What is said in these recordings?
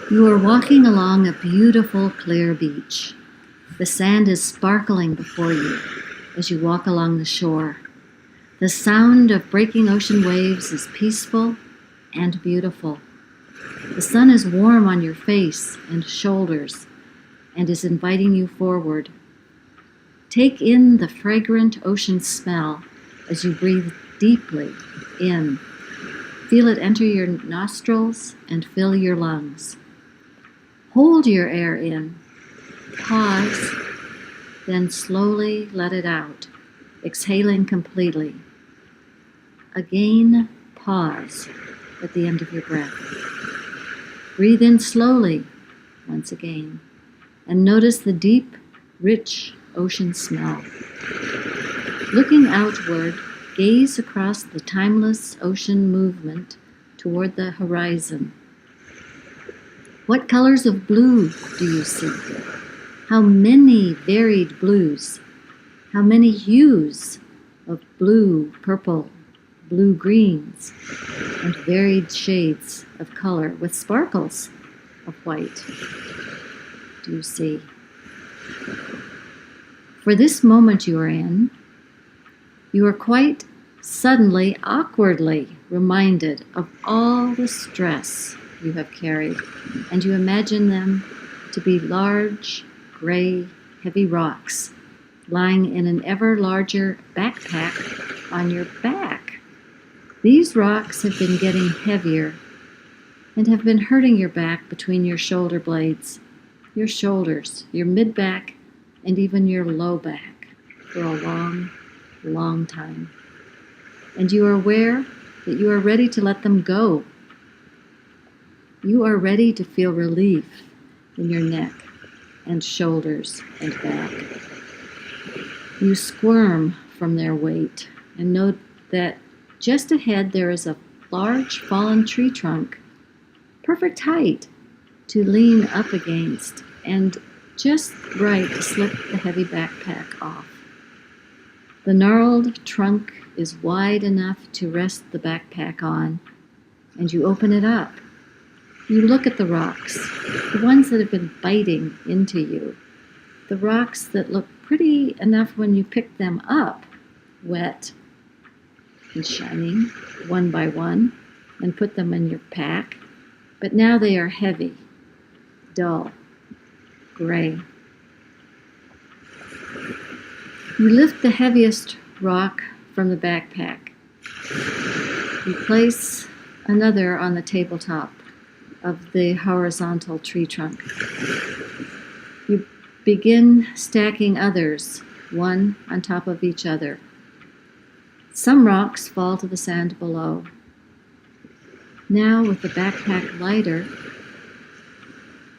You are walking along a beautiful, clear beach. The sand is sparkling before you as you walk along the shore. The sound of breaking ocean waves is peaceful and beautiful. The sun is warm on your face and shoulders and is inviting you forward. Take in the fragrant ocean smell as you breathe deeply in. Feel it enter your nostrils and fill your lungs. Hold your air in. Pause, then slowly let it out, exhaling completely. Again, pause at the end of your breath. Breathe in slowly once again, and notice the deep, rich ocean smell. Looking outward, gaze across the timeless ocean movement toward the horizon. What colors of blue do you see? How many varied blues? How many hues of blue, purple, blue-greens, and varied shades of color with sparkles of white do you see? For this moment you are in, you are quite suddenly, awkwardly reminded of all the stress you have carried, and you imagine them to be large, gray, heavy rocks lying in an ever larger backpack on your back. These rocks have been getting heavier and have been hurting your back between your shoulder blades, your shoulders, your mid-back, and even your low back for a long, long time. And you are aware that you are ready to let them go. You are ready to feel relief in your neck and shoulders and back. You squirm from their weight and note that just ahead there is a large fallen tree trunk, perfect height to lean up against and just right to slip the heavy backpack off. The gnarled trunk is wide enough to rest the backpack on, and you open it up. You look at the rocks, the ones that have been biting into you, the rocks that look pretty enough when you pick them up, wet and shining, one by one, and put them in your pack. But now they are heavy, dull, gray. You lift the heaviest rock from the backpack. You place another on the tabletop of the horizontal tree trunk. You begin stacking others, one on top of each other. Some rocks fall to the sand below. Now, with the backpack lighter,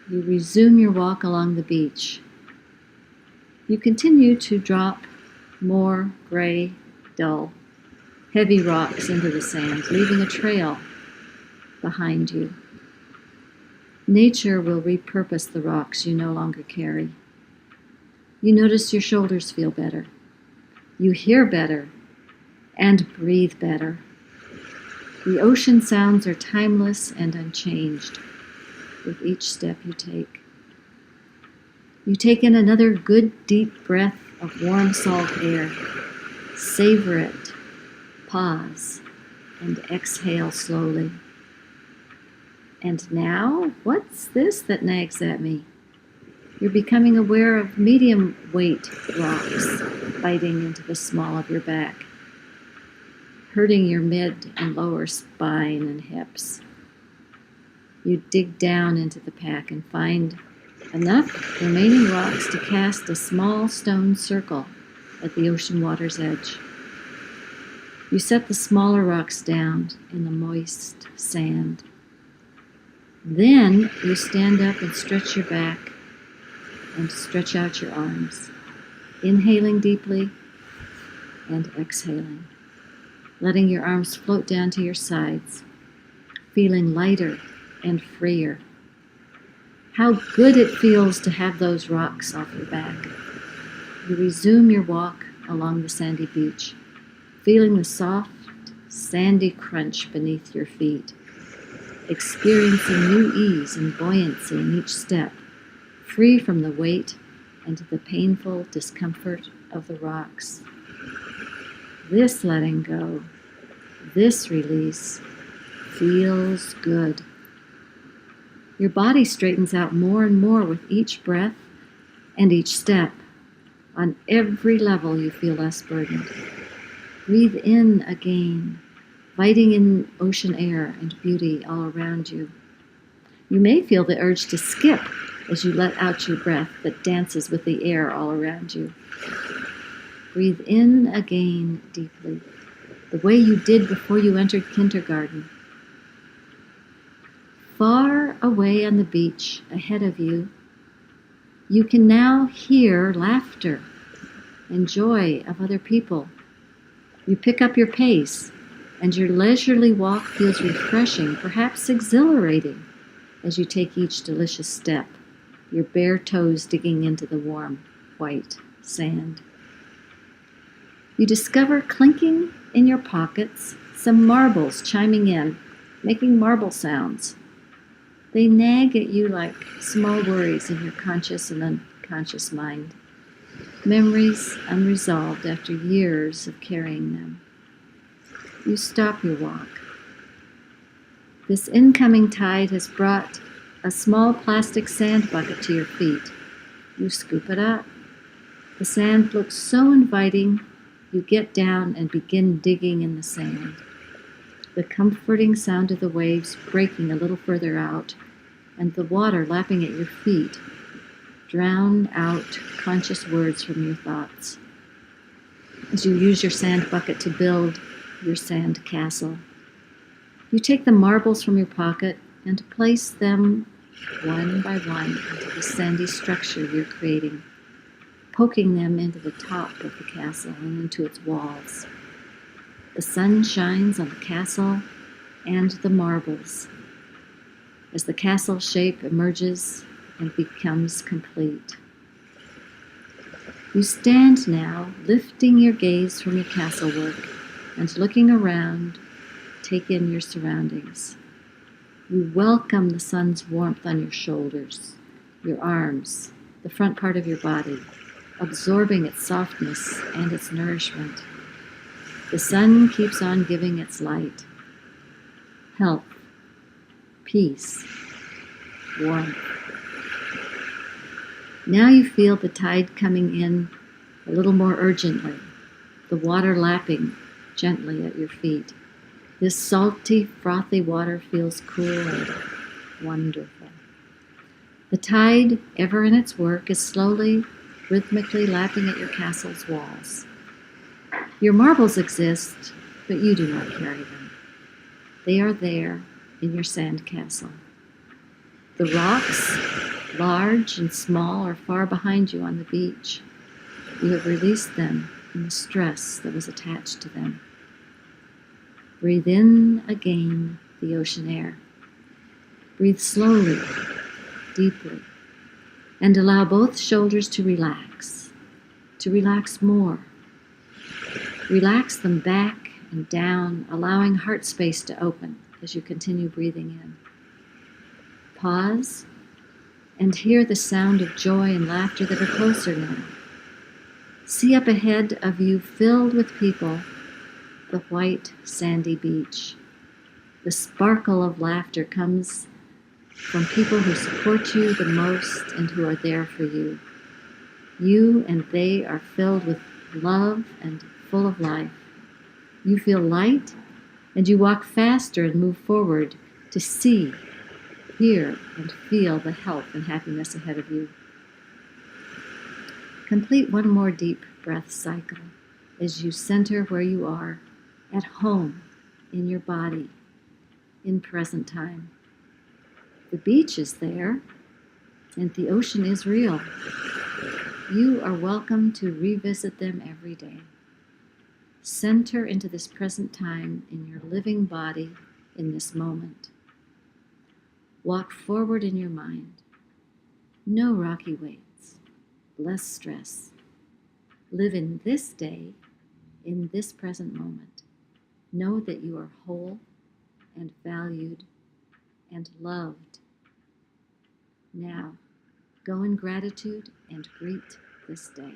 you resume your walk along the beach. You continue to drop more gray, dull, heavy rocks into the sand, leaving a trail behind you. Nature will repurpose the rocks you no longer carry. You notice your shoulders feel better. You hear better and breathe better. The ocean sounds are timeless and unchanged with each step you take. You take in another good deep breath of warm salt air. Savor it. Pause and exhale slowly. And now, what's this that nags at me? You're becoming aware of medium weight rocks biting into the small of your back, hurting your mid and lower spine and hips. You dig down into the pack and find enough remaining rocks to cast a small stone circle at the ocean water's edge. You set the smaller rocks down in the moist sand. Then you stand up and stretch your back and stretch out your arms, inhaling deeply and exhaling, letting your arms float down to your sides, feeling lighter and freer. How good it feels to have those rocks off your back. You resume your walk along the sandy beach, feeling the soft, sandy crunch beneath your feet. experiencing new ease and buoyancy in each step, free from the weight and the painful discomfort of the rocks. This letting go, this release, feels good. Your body straightens out more and more with each breath and each step. On every level, you feel less burdened. Breathe in again, inviting in ocean air and beauty all around you. You may feel the urge to skip as you let out your breath that dances with the air all around you. Breathe in again deeply, the way you did before you entered kindergarten. Far away on the beach ahead of you, you can now hear laughter and joy of other people. You pick up your pace, and your leisurely walk feels refreshing, perhaps exhilarating, as you take each delicious step, your bare toes digging into the warm, white sand. You discover clinking in your pockets some marbles chiming in, making marble sounds. They nag at you like small worries in your conscious and unconscious mind, memories unresolved after years of carrying them. You stop your walk. This incoming tide has brought a small plastic sand bucket to your feet. You scoop it up. The sand looks so inviting, you get down and begin digging in the sand. The comforting sound of the waves breaking a little further out, and the water lapping at your feet, drown out conscious words from your thoughts. As you use your sand bucket to build your sand castle, you take the marbles from your pocket and place them one by one into the sandy structure you're creating, poking them into the top of the castle and into its walls. The sun shines on the castle and the marbles as the castle shape emerges and becomes complete. You stand now, lifting your gaze from your castle work and looking around, take in your surroundings. You welcome the sun's warmth on your shoulders, your arms, the front part of your body, absorbing its softness and its nourishment. The sun keeps on giving its light, health, peace, warmth. Now you feel the tide coming in a little more urgently, the water lapping gently at your feet. This salty, frothy water feels cool and wonderful. The tide, ever in its work, is slowly, rhythmically lapping at your castle's walls. Your marbles exist, but you do not carry them. They are there in your sand castle. The rocks, large and small, are far behind you on the beach. You have released them and the stress that was attached to them. Breathe in again the ocean air. Breathe slowly, deeply, and allow both shoulders to relax more. Relax them back and down, allowing heart space to open as you continue breathing in. Pause and hear the sound of joy and laughter that are closer now. See up ahead of you, filled with people, the white, sandy beach. The sparkle of laughter comes from people who support you the most and who are there for you. You and they are filled with love and full of life. You feel light, and you walk faster and move forward to see, hear, and feel the health and happiness ahead of you. Complete one more deep breath cycle as you center where you are, at home, in your body, in present time. The beach is there, and the ocean is real. You are welcome to revisit them every day. Center into this present time in your living body in this moment. Walk forward in your mind. No rocky weights, less stress. Live in this day, in this present moment. Know that you are whole and valued and loved. Now, go in gratitude and greet this day.